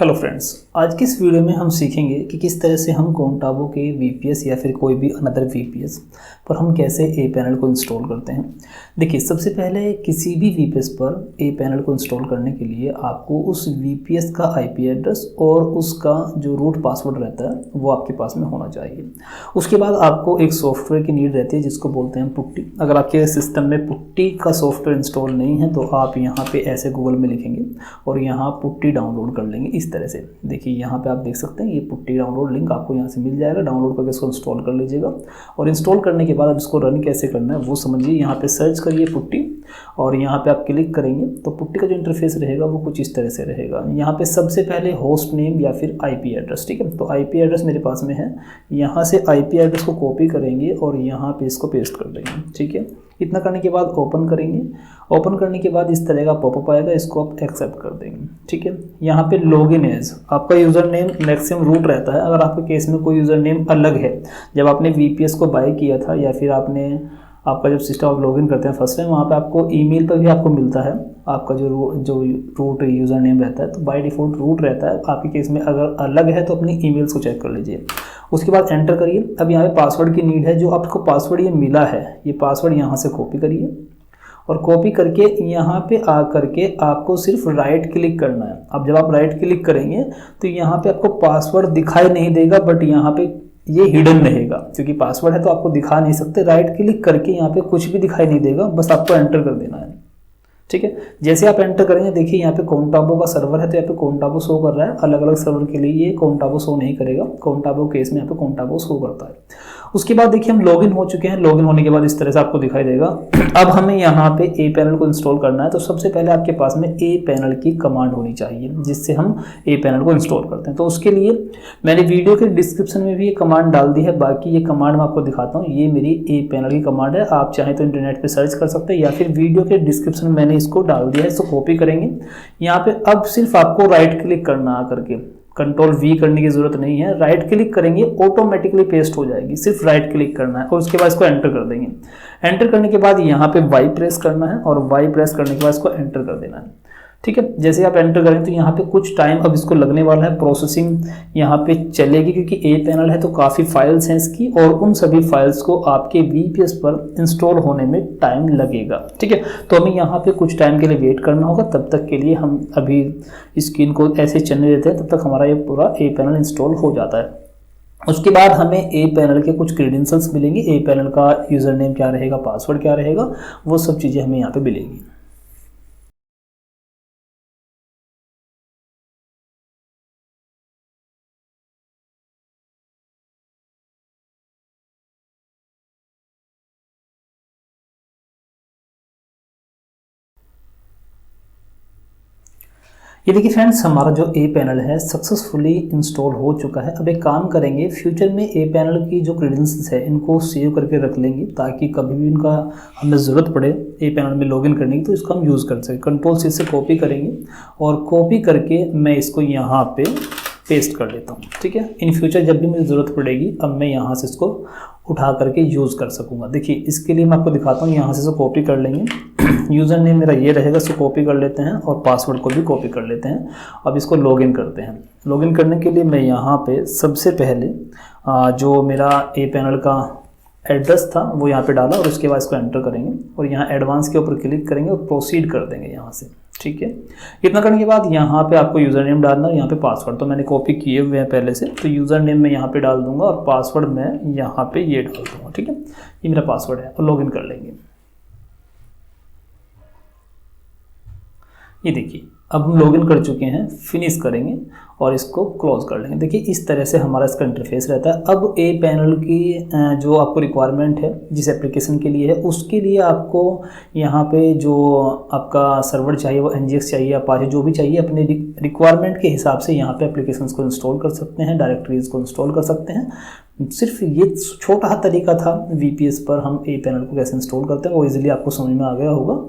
Hello friends, आज की इस वीडियो में हम सीखेंगे कि किस तरह से हम कोंटाबो के वीपीएस या फिर कोई भी अनदर वीपीएस पर हम कैसे ए पैनल को इंस्टॉल करते हैं। देखिए, सबसे पहले किसी भी वीपीएस पर ए पैनल को इंस्टॉल करने के लिए आपको उस वीपीएस का आईपी एड्रेस और उसका जो रूट पासवर्ड रहता है वो आपके पास में होना चाहिए। उसके बाद आपको एक सॉफ्टवेयर की नीड रहती है जिसको बोलते हैं पुट्टी। अगर आपके सिस्टम में पुट्टी का सॉफ्टवेयर इंस्टॉल नहीं है तो आप यहाँ पे ऐसे गूगल में लिखेंगे और यहाँ पुट्टी डाउनलोड कर लेंगे। इस तरह से देखिए, यहाँ पे आप देख सकते हैं ये पुट्टी डाउनलोड लिंक आपको यहाँ से मिल जाएगा। डाउनलोड करके इसको इंस्टॉल कर लीजिएगा और इंस्टॉल करने के बाद अब इसको रन कैसे करना है वो समझिए। यहाँ पे सर्च करिए पुट्टी और यहाँ पे आप क्लिक करेंगे तो पुट्टी का जो इंटरफेस रहेगा वो कुछ इस तरह से रहेगा। यहाँ पे सबसे पहले होस्ट नेम या फिर आईपी एड्रेस, ठीक है। तो आईपी एड्रेस मेरे पास में है, यहाँ से आईपी एड्रेस को कॉपी करेंगे और यहाँ पे इसको पेस्ट कर देंगे, ठीक है। इतना करने के बाद ओपन करेंगे। ओपन करने के बाद इस तरह का पॉपअप आएगा, इसको आप एक्सेप्ट कर देंगे, ठीक है। यहाँ पे लॉगिन एज आपका यूज़र नेम मैक्सिमम रूट रहता है। अगर आपके केस में कोई यूज़र नेम अलग है, जब आपने वीपीएस को बाय किया था या फिर आपका जब सिस्टम आप लॉगिन करते हैं फर्स्ट टाइम, वहाँ पे आपको ईमेल पर भी आपको मिलता है आपका जो रूट यूज़र नेम रहता है। तो बाय डिफ़ॉल्ट रूट रहता है। आपके केस में अगर अलग है तो अपनी ईमेल्स को चेक कर लीजिए। उसके बाद एंटर करिए। अब यहाँ पे पासवर्ड की नीड है। जो आपको पासवर्ड ये मिला है, ये पासवर्ड यहाँ से कॉपी करिए और कॉपी करके यहाँ पे आ करके आपको सिर्फ राइट क्लिक करना है। अब जब आप राइट क्लिक करेंगे तो यहाँ पे आपको पासवर्ड दिखाई नहीं देगा, बट यहाँ पे ये हिडन रहेगा क्योंकि पासवर्ड है तो आपको दिखा नहीं सकते। राइट क्लिक करके यहाँ पे कुछ भी दिखाई नहीं देगा, बस आपको एंटर कर देना है, ठीक है। जैसे आप एंटर करेंगे देखिए यहाँ पे कोंटाबो का सर्वर है तो यहाँ पे कोंटाबो शो कर रहा है। अलग अलग सर्वर के लिए ये कोंटाबो शो नहीं करेगा। कोंटाबो केस में यहाँ पे कोंटाबो शो करता है। उसके बाद देखिए हम लॉगिन हो चुके हैं। लॉगिन होने के बाद इस तरह से आपको दिखाई देगा। अब हमें यहाँ पे ए पैनल को इंस्टॉल करना है तो सबसे पहले आपके पास में ए पैनल की कमांड होनी चाहिए जिससे हम ए पैनल को इंस्टॉल करते हैं। तो उसके लिए मैंने वीडियो के डिस्क्रिप्शन में भी ये कमांड डाल दी है। बाकी ये कमांड मैं आपको दिखाता हूँ। ये मेरी ए पैनल की कमांड है। आप चाहें तो इंटरनेट पर सर्च कर सकते हैं या फिर वीडियो के डिस्क्रिप्शन में मैंने इसको डाल दिया है। इसको कॉपी करेंगे। यहाँ पे अब सिर्फ आपको राइट क्लिक करना आकर के, कंट्रोल वी करने की जरूरत नहीं है। राइट क्लिक करेंगे ऑटोमेटिकली पेस्ट हो जाएगी। सिर्फ राइट क्लिक करना है और उसके बाद इसको एंटर कर देंगे। एंटर करने के बाद यहाँ पे वाई प्रेस करना है और वाई प्रेस करने के बाद इसको एंटर कर देना है, ठीक है। जैसे आप एंटर करें तो यहाँ पे कुछ टाइम अब इसको लगने वाला है। प्रोसेसिंग यहाँ पे चलेगी क्योंकि ए पैनल है तो काफ़ी फाइल्स हैं इसकी और उन सभी फाइल्स को आपके वीपीएस पर इंस्टॉल होने में टाइम लगेगा, ठीक है। तो हमें यहाँ पे कुछ टाइम के लिए वेट करना होगा। तब तक के लिए हम अभी स्क्रीन को ऐसे चलने देते हैं, तब तक हमारा ये पूरा ए पैनल इंस्टॉल हो जाता है। उसके बाद हमें ए पैनल के कुछ क्रेडेंशियल्स मिलेंगे। ए पैनल का यूज़र नेम क्या रहेगा, पासवर्ड क्या रहेगा, वो सब चीज़ें हमें यहाँ पे मिलेंगी। ये देखिए फ्रेंड्स, हमारा जो ए पैनल है सक्सेसफुली इंस्टॉल हो चुका है। अब एक काम करेंगे, फ्यूचर में ए पैनल की जो क्रेडेंशियल्स है इनको सेव करके रख लेंगे ताकि कभी भी इनका हमें ज़रूरत पड़े ए पैनल में लॉगिन करने की तो इसको हम यूज़ कर सकें। कंट्रोल सी से कॉपी करेंगे और कॉपी करके मैं इसको यहाँ पे पेस्ट कर लेता हूँ, ठीक है। इन फ्यूचर जब भी मुझे ज़रूरत पड़ेगी अब मैं यहाँ से इसको उठा करके यूज़ कर सकूँगा। देखिए, इसके लिए मैं आपको दिखाता हूँ। यहाँ से इसको कॉपी कर लेंगे। यूज़र नेम मेरा ये रहेगा, इसको कॉपी कर लेते हैं और पासवर्ड को भी कॉपी कर लेते हैं। अब इसको लॉगिन करते हैं। लॉगिन करने के लिए मैं यहाँ पे सबसे पहले जो मेरा ए पैनल का एड्रेस था वो यहाँ पे डाला और उसके बाद इसको एंटर करेंगे और यहाँ एडवांस के ऊपर क्लिक करेंगे और प्रोसीड कर देंगे यहाँ से, ठीक है। इतना करने के बाद यहाँ पे आपको यूज़र नेम डालना है। यहाँ पे पासवर्ड तो मैंने कॉपी किए हुए हैं पहले से, तो यूज़र नेम मैं यहाँ पे डाल दूंगा और पासवर्ड मैं यहाँ पे ये डाल दूंगा, ठीक है। ये मेरा पासवर्ड है और लॉगिन कर लेंगे। ये देखिए, अब हम लॉगिन कर चुके हैं। फिनिश करेंगे और इसको क्लोज कर लेंगे। देखिए, इस तरह से हमारा इसका इंटरफेस रहता है। अब ए पैनल की जो आपको रिक्वायरमेंट है जिस एप्लीकेशन के लिए है उसके लिए आपको यहाँ पे जो आपका सर्वर चाहिए वो एनजीएक्स चाहिए, अपाचे जो भी चाहिए, अपने रिक्वायरमेंट के हिसाब से यहाँ पे एप्लीकेशंस को इंस्टॉल कर सकते हैं, डायरेक्टरीज को इंस्टॉल कर सकते हैं। सिर्फ ये छोटा सा तरीका था वीपीएस पर हम ए पैनल को कैसे इंस्टॉल करते हैं, वो ईजिली आपको समझ में आ गया होगा।